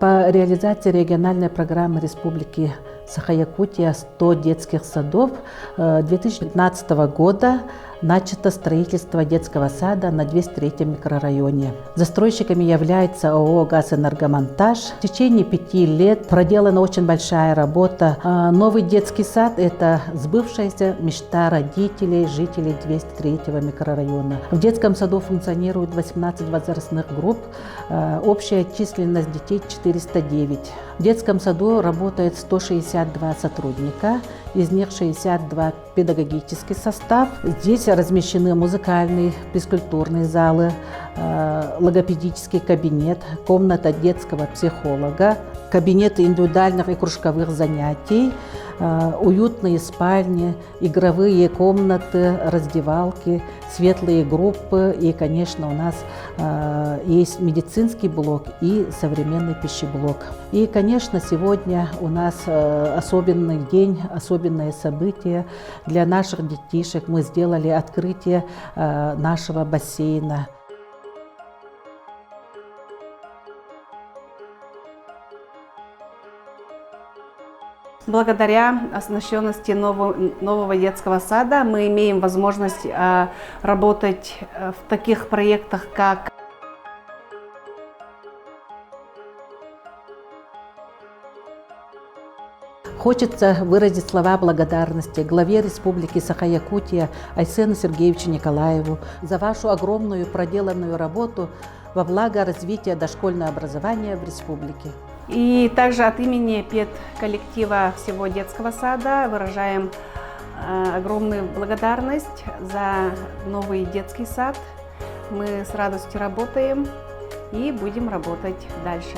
По реализации региональной программы Республики Саха-Якутия «100 детских садов» 2015 года начато строительство детского сада на 203-м микрорайоне. Застройщиками является ООО «Газэнергомонтаж». В течение 5 лет проделана очень большая работа. Новый детский сад – это сбывшаяся мечта родителей, жителей 203-го микрорайона. В детском саду функционирует 18 возрастных групп, общая численность детей 409. В детском саду работает 162 сотрудника, из них 62 педагогический состав. Здесь размещены музыкальные, физкультурные залы, логопедический кабинет, комната детского психолога, кабинеты индивидуальных и кружковых занятий, уютные спальни, игровые комнаты, раздевалки, светлые группы и, конечно, у нас есть медицинский блок и современный пищеблок. И, конечно, сегодня у нас особенный день, особенное событие для наших детишек. Мы сделали открытие нашего бассейна. Благодаря оснащенности нового детского сада мы имеем возможность работать в таких проектах, как Хочется выразить слова благодарности главе Республики Саха-Якутия Айсену Сергеевичу Николаеву за вашу огромную проделанную работу во благо развития дошкольного образования в республике. И также от имени педколлектива всего детского сада выражаем огромную благодарность за новый детский сад. Мы с радостью работаем и будем работать дальше.